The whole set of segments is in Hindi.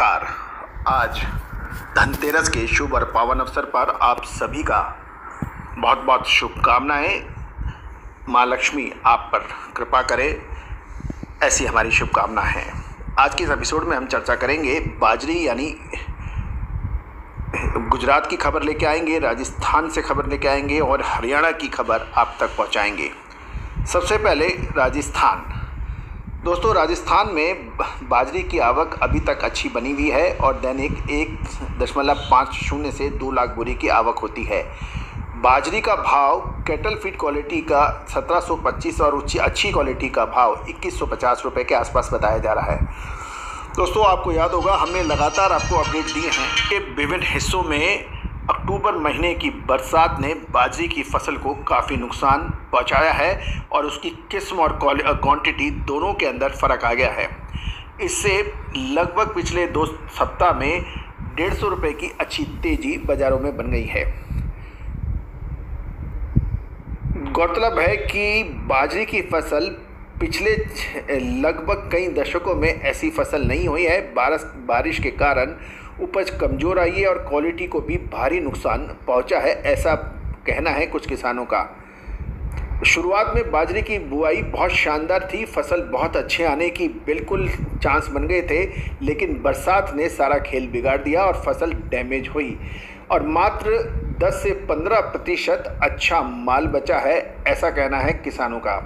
नमस्कार। आज धनतेरस के शुभ और पावन अवसर पर आप सभी का बहुत बहुत शुभकामनाएं। माँ लक्ष्मी आप पर कृपा करे, ऐसी हमारी शुभकामना है। आज के इस एपिसोड में हम चर्चा करेंगे बाजरी यानी गुजरात की खबर लेके आएंगे, राजस्थान से खबर लेके आएंगे और हरियाणा की खबर आप तक पहुंचाएंगे। सबसे पहले राजस्थान। दोस्तों, राजस्थान में बाजरी की आवक अभी तक अच्छी बनी हुई है और दैनिक 1.50 से 2 लाख बोरी की आवक होती है। बाजरी का भाव कैटल फीड क्वालिटी का 1725 और अच्छी क्वालिटी का भाव 2150 रुपये के आसपास बताया जा रहा है। दोस्तों, आपको याद होगा हमने लगातार आपको अपडेट दिए हैं कि विभिन्न हिस्सों में अक्टूबर महीने की बरसात ने बाजरी की फसल को काफ़ी नुकसान पहुंचाया है और उसकी किस्म और क्वांटिटी दोनों के अंदर फ़र्क आ गया है। इससे लगभग पिछले 2 सप्ताह में 150 रुपये की अच्छी तेज़ी बाज़ारों में बन गई है। गौरतलब है कि बाजरी की फसल पिछले लगभग कई दशकों में ऐसी फसल नहीं हुई है। बारिश के कारण उपज कमज़ोर आई है और क्वालिटी को भी भारी नुकसान पहुंचा है, ऐसा कहना है कुछ किसानों का। शुरुआत में बाजरी की बुआई बहुत शानदार थी, फसल बहुत अच्छे आने की बिल्कुल चांस बन गए थे, लेकिन बरसात ने सारा खेल बिगाड़ दिया और फसल डैमेज हुई और मात्र 10 से 15% अच्छा माल बचा है, ऐसा कहना है किसानों का।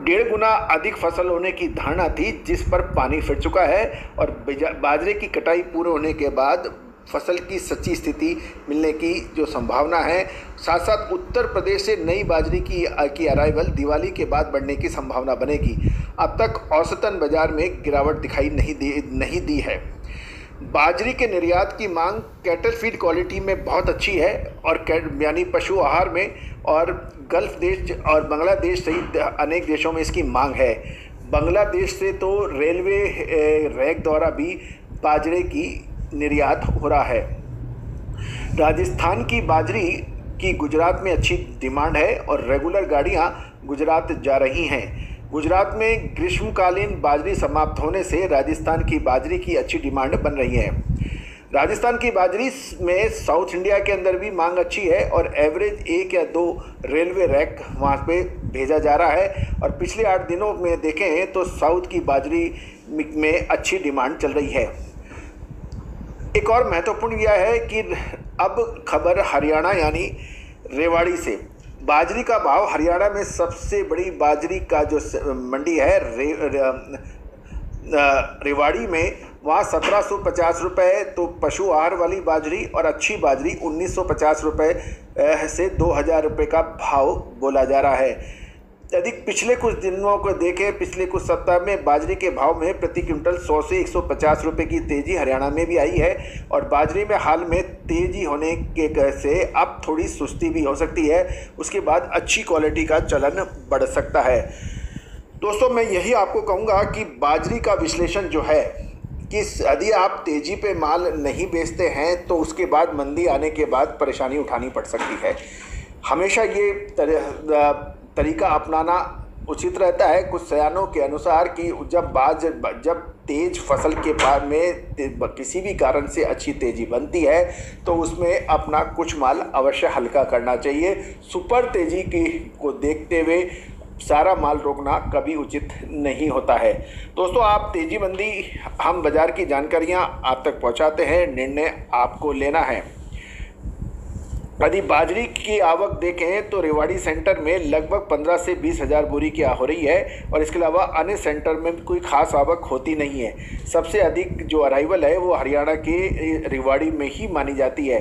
1.5 गुना अधिक फसल होने की धारणा थी, जिस पर पानी फिर चुका है और बाजरे की कटाई पूरे होने के बाद फसल की सच्ची स्थिति मिलने की जो संभावना है, साथ साथ उत्तर प्रदेश से नई बाजरी की अराइवल दिवाली के बाद बढ़ने की संभावना बनेगी। अब तक औसतन बाजार में गिरावट दिखाई नहीं दी है। बाजरी के निर्यात की मांग कैटल फीड क्वालिटी में बहुत अच्छी है और यानी पशु आहार में, और गल्फ देश और बांग्लादेश सहित अनेक देशों में इसकी मांग है। बांग्लादेश से तो रेलवे रैक द्वारा भी बाजरे की निर्यात हो रहा है। राजस्थान की बाजरी की गुजरात में अच्छी डिमांड है और रेगुलर गाड़ियां गुजरात जा रही हैं। गुजरात में ग्रीष्मकालीन बाजरी समाप्त होने से राजस्थान की बाजरी की अच्छी डिमांड बन रही है। राजस्थान की बाजरी में साउथ इंडिया के अंदर भी मांग अच्छी है और एवरेज 1 या 2 रेलवे रैक वहाँ पे भेजा जा रहा है और पिछले 8 दिनों में देखें तो साउथ की बाजरी में अच्छी डिमांड चल रही है। एक और महत्वपूर्ण यह है कि अब खबर हरियाणा यानी रेवाड़ी से। बाजरी का भाव हरियाणा में सबसे बड़ी बाजरी का जो मंडी है रेवाड़ी में, वहाँ 1750 रुपये तो पशु आहार वाली बाजरी और अच्छी बाजरी 1950 रुपये से 2000 रुपये का भाव बोला जा रहा है। यदि पिछले कुछ दिनों को देखें, पिछले कुछ सप्ताह में बाजरी के भाव में प्रति क्विंटल 100 से 150 रुपये की तेज़ी हरियाणा में भी आई है और बाजरी में हाल में तेज़ी होने के से अब थोड़ी सुस्ती भी हो सकती है। उसके बाद अच्छी क्वालिटी का चलन बढ़ सकता है। दोस्तों, मैं यही आपको कहूँगा कि बाजरी का विश्लेषण जो है कि यदि आप तेज़ी पे माल नहीं बेचते हैं तो उसके बाद मंदी आने के बाद परेशानी उठानी पड़ सकती है। हमेशा ये तरीका अपनाना उचित रहता है कुछ सयानों के अनुसार कि जब तेज फसल के बाद में किसी भी कारण से अच्छी तेज़ी बनती है तो उसमें अपना कुछ माल अवश्य हल्का करना चाहिए। सुपर तेज़ी को देखते हुए सारा माल रोकना कभी उचित नहीं होता है। दोस्तों, आप तेज़ी मंदी हम बाज़ार की जानकारियां आप तक पहुंचाते हैं, निर्णय आपको लेना है। यदि बाजरी की आवक देखें तो रेवाड़ी सेंटर में लगभग 15 से 20 हज़ार बोरी की हो रही है और इसके अलावा अन्य सेंटर में कोई खास आवक होती नहीं है। सबसे अधिक जो अराइवल है वो हरियाणा के रेवाड़ी में ही मानी जाती है।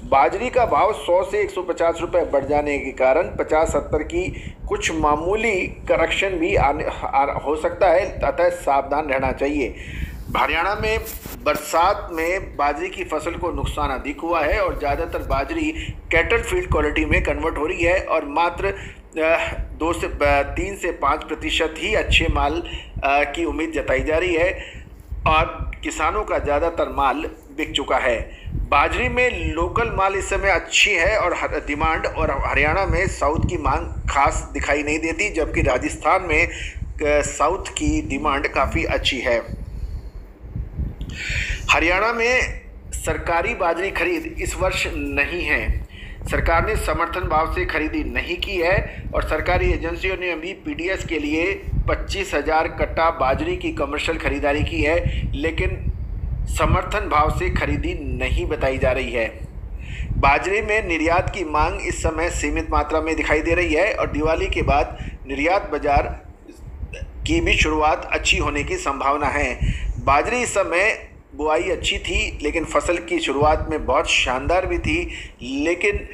बाजरी का भाव 100 से 150 रुपये बढ़ जाने के कारण 50-70 की कुछ मामूली करेक्शन भी हो सकता है, अतः सावधान रहना चाहिए। हरियाणा में बरसात में बाजरी की फसल को नुकसान अधिक हुआ है और ज़्यादातर बाजरी कैटल फील्ड क्वालिटी में कन्वर्ट हो रही है और मात्र 3 से 5% ही अच्छे माल की उम्मीद जताई जा रही है और किसानों का ज़्यादातर माल बिक चुका है। बाजरी में लोकल माल इस समय अच्छी है और डिमांड, और हरियाणा में साउथ की मांग खास दिखाई नहीं देती, जबकि राजस्थान में साउथ की डिमांड काफ़ी अच्छी है। हरियाणा में सरकारी बाजरी खरीद इस वर्ष नहीं है। सरकार ने समर्थन भाव से खरीदी नहीं की है और सरकारी एजेंसियों ने अभी पीडीएस के लिए 25,000 कट्टा बाजरी की कमर्शियल खरीदारी की है, लेकिन समर्थन भाव से खरीदी नहीं बताई जा रही है। बाजरे में निर्यात की मांग इस समय सीमित मात्रा में दिखाई दे रही है और दिवाली के बाद निर्यात बाजार की भी शुरुआत अच्छी होने की संभावना है। बाजरी इस समय बुआई अच्छी थी, लेकिन फसल की शुरुआत में बहुत शानदार भी थी, लेकिन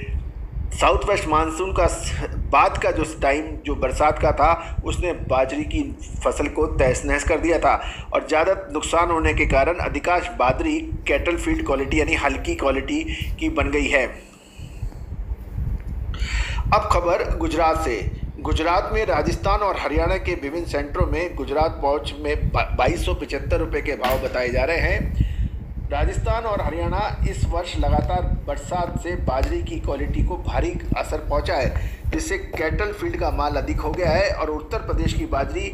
साउथ वेस्ट मानसून का बाद का जो टाइम जो बरसात का था उसने बाजरी की फसल को तहस नहस कर दिया था और ज़्यादा नुकसान होने के कारण अधिकांश बाजरी कैटल फील्ड क्वालिटी यानी हल्की क्वालिटी की बन गई है। अब खबर गुजरात से। गुजरात में राजस्थान और हरियाणा के विभिन्न सेंटरों में गुजरात पहुंच में 2275 रुपये के भाव बताए जा रहे हैं। राजस्थान और हरियाणा इस वर्ष लगातार बरसात से बाजरी की क्वालिटी को भारी असर पहुंचा है, जिससे कैटल फील्ड का माल अधिक हो गया है और उत्तर प्रदेश की बाजरी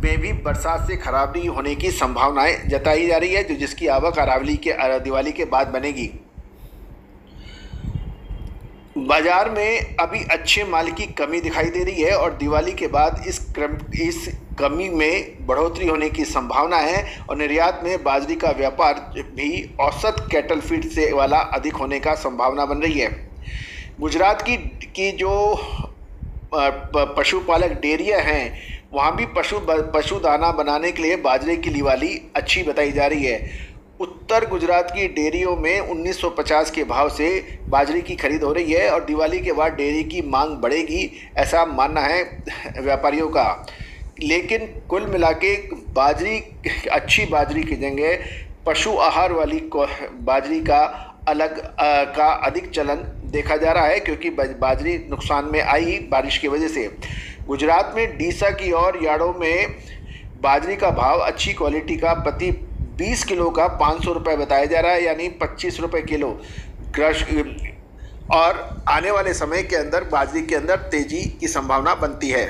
में भी बरसात से खराबी होने की संभावनाएं जताई जा रही है, जिसकी आवक दिवाली के बाद बनेगी। बाजार में अभी अच्छे माल की कमी दिखाई दे रही है और दिवाली के बाद इस कमी में बढ़ोतरी होने की संभावना है और निर्यात में बाजरी का व्यापार भी औसत कैटल फीड से वाला अधिक होने का संभावना बन रही है। गुजरात की जो पशुपालक डेयरियां हैं वहाँ भी पशु दाना बनाने के लिए बाजरे की दिवाली अच्छी बताई जा रही है। उत्तर गुजरात की डेयरियों में 1950 के भाव से बाजरी की खरीद हो रही है और दिवाली के बाद डेयरी की मांग बढ़ेगी, ऐसा मानना है व्यापारियों का। लेकिन कुल मिला के अच्छी बाजरी की जगह पशु आहार वाली बाजरी का अधिक चलन देखा जा रहा है, क्योंकि बाजरी नुकसान में आई बारिश की वजह से। गुजरात में डीसा की और यार्डों में बाजरी का भाव अच्छी क्वालिटी का प्रति 20 किलो का 500 रुपये बताया जा रहा है, यानी 25 रुपये किलो क्रश। और आने वाले समय के अंदर बाजरी के अंदर तेजी की संभावना बनती है।